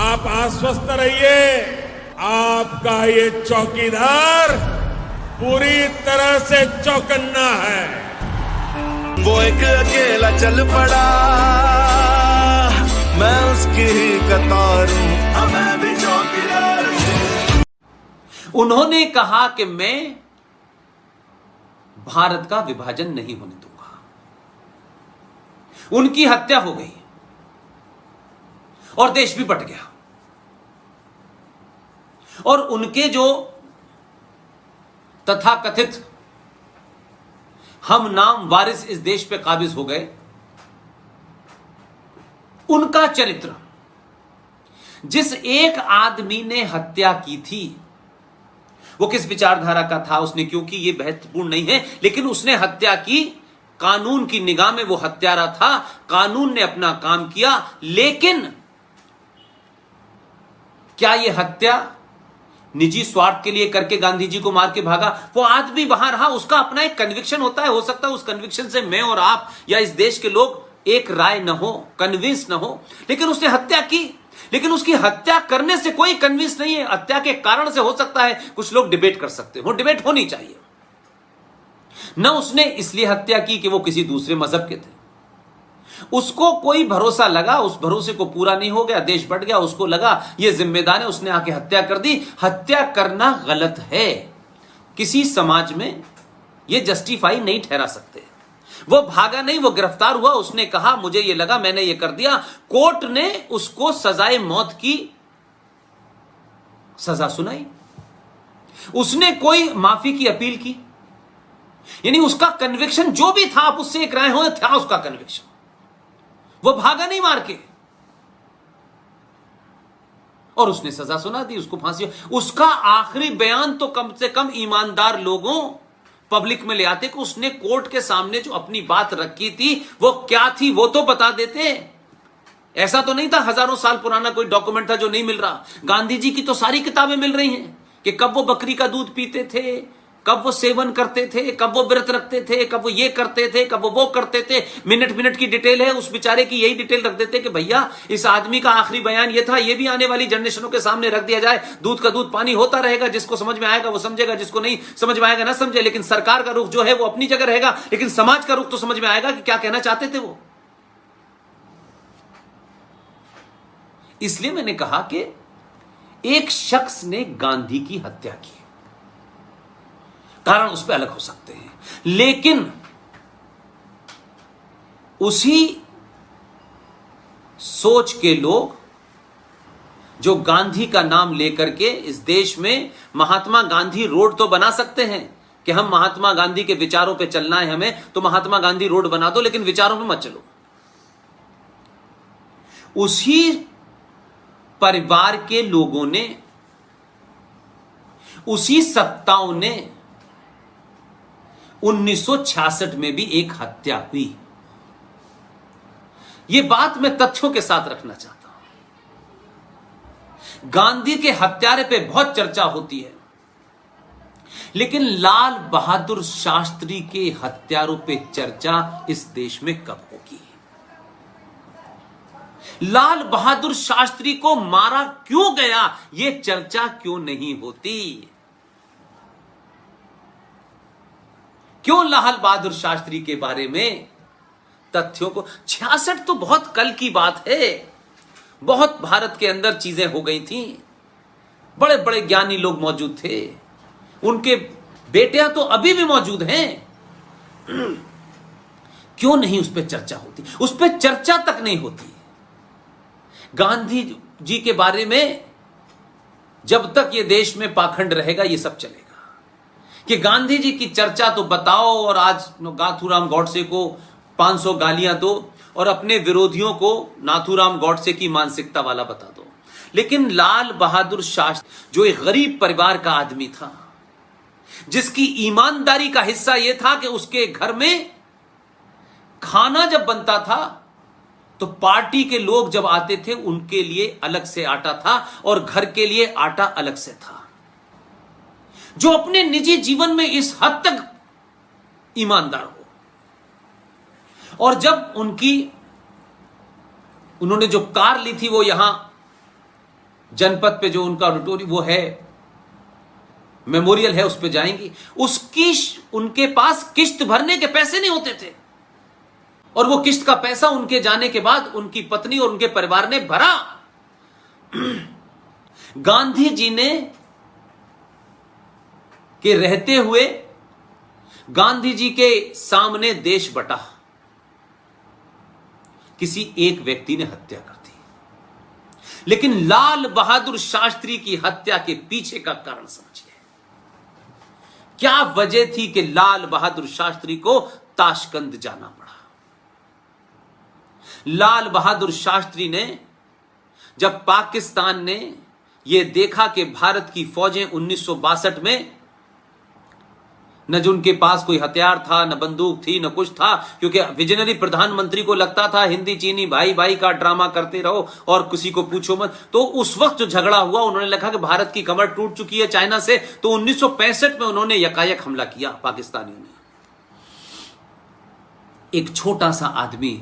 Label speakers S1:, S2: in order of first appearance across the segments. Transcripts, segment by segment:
S1: आप आश्वस्त रहिए, आपका ये चौकीदार पूरी तरह से चौकन्ना है।
S2: वो एक अकेला चल पड़ा, मैं उसकी ही कतार हूं, मैं भी चौकीदार हूं।
S3: उन्होंने कहा कि मैं भारत का विभाजन नहीं होने दूंगा। उनकी हत्या हो गई और देश भी बट गया, और उनके जो तथाकथित हम नाम वारिस इस देश पे काबिज हो गए, उनका चरित्र, जिस एक आदमी ने हत्या की थी, वो किस विचारधारा का था, उसने क्यों की, ये महत्वपूर्ण नहीं है, लेकिन उसने हत्या की। कानून की निगाह में वो हत्यारा था, कानून ने अपना काम किया, लेकिन क्या ये हत्या निजी स्वार्थ के लिए करके गांधी जी को मार के भागा? वो आदमी वहां रहा, उसका अपना एक कन्विक्शन होता है, हो सकता है उस कन्विक्शन से मैं और आप या इस देश के लोग एक राय न हो, कन्विंस न हो, लेकिन उसने हत्या की। लेकिन उसकी हत्या करने से कोई कन्विंस नहीं है, हत्या के कारण से हो सकता है कुछ लोग डिबेट कर सकते हो, डिबेट होनी चाहिए। न उसने इसलिए हत्या की कि वो किसी दूसरे मजहब के थे, उसको कोई भरोसा लगा, उस भरोसे को पूरा नहीं हो गया, देश बढ़ गया, उसको लगा ये जिम्मेदार है, उसने आके हत्या कर दी। हत्या करना गलत है, किसी समाज में ये जस्टिफाई नहीं ठहरा सकते। वो भागा नहीं, वो गिरफ्तार हुआ, उसने कहा मुझे ये लगा, मैंने ये कर दिया। कोर्ट ने उसको सजाए मौत की सजा सुनाई, उसने कोई माफी की अपील की, यानी उसका कन्विक्शन जो भी था, आप उससे एक राय हो, था उसका कन्विक्शन, वो भागा नहीं मार के, और उसने सजा सुना दी, उसको फांसी। उसका आखिरी बयान तो कम से कम ईमानदार लोगों पब्लिक में ले आते कि उसने कोर्ट के सामने जो अपनी बात रखी थी वो क्या थी, वो तो बता देते। ऐसा तो नहीं था हजारों साल पुराना कोई डॉक्यूमेंट था जो नहीं मिल रहा। गांधी जी की तो सारी किताबें मिल रही हैं कि कब वो बकरी का दूध पीते थे, कब वो सेवन करते थे, कब वो व्रत रखते थे, कब वो ये करते थे, कब वो करते थे, मिनट मिनट की डिटेल है। उस बेचारे की यही डिटेल रख देते कि भैया इस आदमी का आखिरी बयान ये था, ये भी आने वाली जनरेशनों के सामने रख दिया जाए। दूध का दूध पानी होता रहेगा, जिसको समझ में आएगा वो समझेगा, जिसको नहीं समझ में आएगा ना समझे, लेकिन सरकार का रुख जो है वो अपनी जगह रहेगा, लेकिन समाज का रुख तो समझ में आएगा कि क्या कहना चाहते थे वो। इसलिए मैंने कहा कि एक शख्स ने गांधी की हत्या की, कारण उस पर अलग हो सकते हैं, लेकिन उसी सोच के लोग जो गांधी का नाम लेकर के इस देश में महात्मा गांधी रोड तो बना सकते हैं कि हम महात्मा गांधी के विचारों पे चलना है हमें, तो महात्मा गांधी रोड बना दो, लेकिन विचारों पे मत चलो। उसी परिवार के लोगों ने, उसी सत्ताओं ने 1966 में भी एक हत्या हुई। यह बात मैं तथ्यों के साथ रखना चाहता हूं। गांधी के हत्यारे पे बहुत चर्चा होती है, लेकिन लाल बहादुर शास्त्री के हत्यारों पे चर्चा इस देश में कब होगी? लाल बहादुर शास्त्री को मारा क्यों गया, यह चर्चा क्यों नहीं होती? क्यों लाल बहादुर शास्त्री के बारे में तथ्यों को, 66 तो बहुत कल की बात है, बहुत भारत के अंदर चीजें हो गई थी, बड़े बड़े ज्ञानी लोग मौजूद थे, उनके बेटियां तो अभी भी मौजूद हैं। क्यों नहीं उस पर चर्चा होती? उस पर चर्चा तक नहीं होती। गांधी जी के बारे में जब तक ये देश में पाखंड रहेगा ये सब चलेगा कि गांधी जी की चर्चा तो बताओ, और आज नाथूराम गॉडसे को 500 गालियां दो और अपने विरोधियों को नाथूराम गॉडसे की मानसिकता वाला बता दो, लेकिन लाल बहादुर शास्त्री जो एक गरीब परिवार का आदमी था, जिसकी ईमानदारी का हिस्सा यह था कि उसके घर में खाना जब बनता था तो पार्टी के लोग जब आते थे उनके लिए अलग से आटा था और घर के लिए आटा अलग से था, जो अपने निजी जीवन में इस हद तक ईमानदार हो। और जब उन्होंने जो कार ली थी वो यहां जनपद पे जो उनका ऑडिटोरियम वो है, मेमोरियल है, उस पे जाएंगी। उसकी उनके पास किश्त भरने के पैसे नहीं होते थे, और वो किश्त का पैसा उनके जाने के बाद उनकी पत्नी और उनके परिवार ने भरा। गांधी जी ने के रहते हुए गांधी जी के सामने देश बटा, किसी एक व्यक्ति ने हत्या कर दी, लेकिन लाल बहादुर शास्त्री की हत्या के पीछे का कारण समझिए। क्या वजह थी कि लाल बहादुर शास्त्री को ताशकंद जाना पड़ा? लाल बहादुर शास्त्री ने, जब पाकिस्तान ने यह देखा कि भारत की फौजें 1962 में न जो उनके पास कोई हथियार था, न बंदूक थी, न कुछ था, क्योंकि विजनरी प्रधानमंत्री को लगता था हिंदी चीनी भाई भाई का ड्रामा करते रहो और किसी को पूछो मत। तो उस वक्त जो झगड़ा हुआ, उन्होंने लिखा कि भारत की कमर टूट चुकी है चाइना से, तो 1965 में उन्होंने यकायक हमला किया पाकिस्तानियों ने। एक छोटा सा आदमी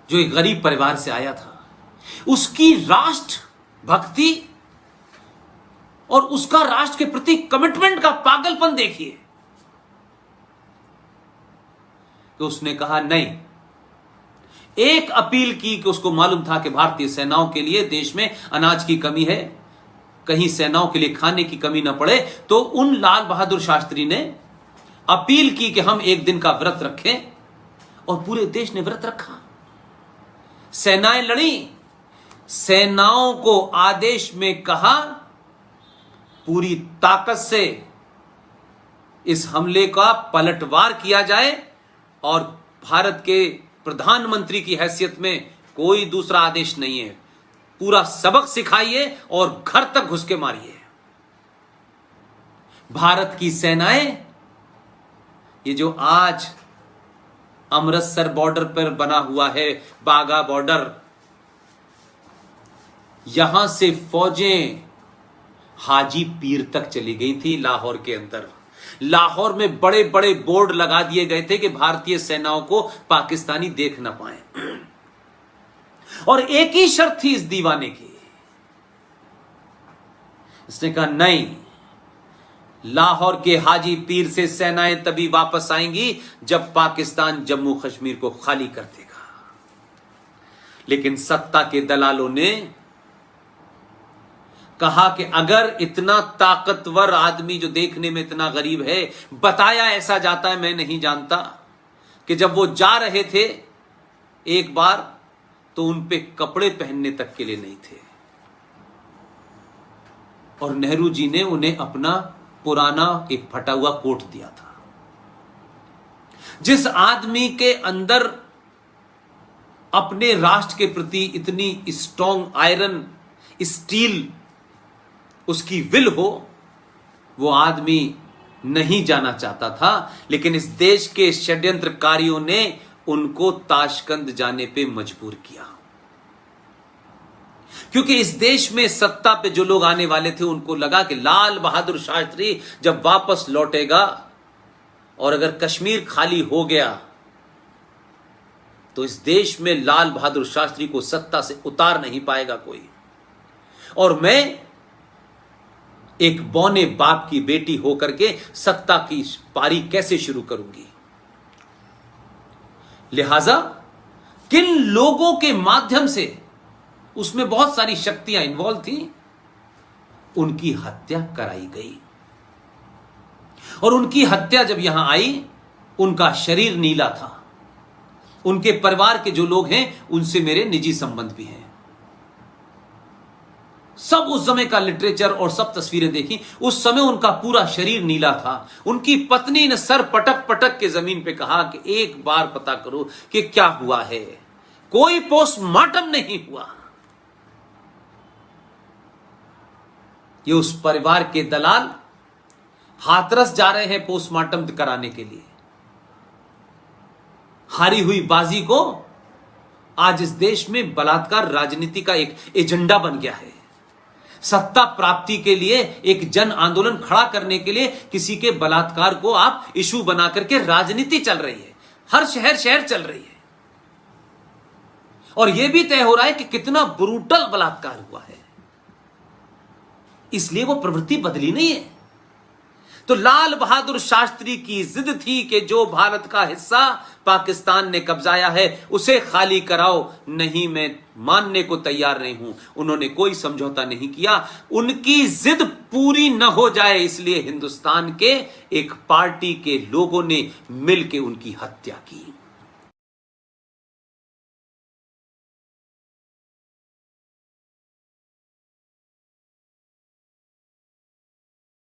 S3: जो एक गरीब परिवार से आया था, उसकी राष्ट्र भक्ति और उसका राष्ट्र के प्रति कमिटमेंट का पागलपन देखिए कि उसने कहा नहीं। एक अपील की कि उसको मालूम था कि भारतीय सेनाओं के लिए देश में अनाज की कमी है, कहीं सेनाओं के लिए खाने की कमी ना पड़े, तो उन लाल बहादुर शास्त्री ने अपील की कि हम एक दिन का व्रत रखें, और पूरे देश ने व्रत रखा। सेनाएं लड़ी, सेनाओं को आदेश में कहा पूरी ताकत से इस हमले का पलटवार किया जाए, और भारत के प्रधानमंत्री की हैसियत में कोई दूसरा आदेश नहीं है, पूरा सबक सिखाइए और घर तक घुस के मारिए। भारत की सेनाएं, ये जो आज अमृतसर बॉर्डर पर बना हुआ है बाघा बॉर्डर, यहां से फौजें हाजी पीर तक चली गई थी लाहौर के अंदर। लाहौर में बड़े बड़े बोर्ड लगा दिए गए थे कि भारतीय सेनाओं को पाकिस्तानी देख ना पाए, और एक ही शर्त थी इस दीवाने की। इसने कहा नहीं, लाहौर के हाजी पीर से सेनाएं तभी वापस आएंगी जब पाकिस्तान जम्मू कश्मीर को खाली कर देगा। लेकिन सत्ता के दलालों ने कहा कि अगर इतना ताकतवर आदमी जो देखने में इतना गरीब है, बताया ऐसा जाता है, मैं नहीं जानता, कि जब वो जा रहे थे एक बार तो उन पे कपड़े पहनने तक के लिए नहीं थे, और नेहरू जी ने उन्हें अपना पुराना एक फटा हुआ कोट दिया था। जिस आदमी के अंदर अपने राष्ट्र के प्रति इतनी स्ट्रॉन्ग आयरन स्टील उसकी विल हो, वो आदमी नहीं जाना चाहता था, लेकिन इस देश के षड्यंत्रकारियों ने उनको ताशकंद जाने पे मजबूर किया। क्योंकि इस देश में सत्ता पे जो लोग आने वाले थे, उनको लगा कि लाल बहादुर शास्त्री जब वापस लौटेगा और अगर कश्मीर खाली हो गया तो इस देश में लाल बहादुर शास्त्री को सत्ता से उतार नहीं पाएगा कोई, और मैं एक बौने बाप की बेटी होकर के सत्ता की पारी कैसे शुरू करूंगी। लिहाजा किन लोगों के माध्यम से, उसमें बहुत सारी शक्तियां इन्वॉल्व थी, उनकी हत्या कराई गई। और उनकी हत्या जब यहां आई, उनका शरीर नीला था। उनके परिवार के जो लोग हैं उनसे मेरे निजी संबंध भी हैं। सब उस समय का लिटरेचर और सब तस्वीरें देखी, उस समय उनका पूरा शरीर नीला था। उनकी पत्नी ने सर पटक पटक के जमीन पे कहा कि एक बार पता करो कि क्या हुआ है। कोई पोस्टमार्टम नहीं हुआ। ये उस परिवार के दलाल हाथरस जा रहे हैं पोस्टमार्टम कराने के लिए। हारी हुई बाजी को आज इस देश में बलात्कार राजनीति का एक एजेंडा बन गया है। सत्ता प्राप्ति के लिए एक जन आंदोलन खड़ा करने के लिए किसी के बलात्कार को आप इशू बना करके राजनीति चल रही है। हर शहर शहर चल रही है। और यह भी तय हो रहा है कि कितना ब्रूटल बलात्कार हुआ है, इसलिए वो प्रवृत्ति बदली नहीं है। तो लाल बहादुर शास्त्री की जिद थी कि जो भारत का हिस्सा पाकिस्तान ने कब्जाया है उसे खाली कराओ, नहीं मैं मानने को तैयार नहीं हूं। उन्होंने कोई समझौता नहीं किया, उनकी जिद पूरी न हो जाए इसलिए हिंदुस्तान के एक पार्टी के लोगों ने मिलकर उनकी हत्या की।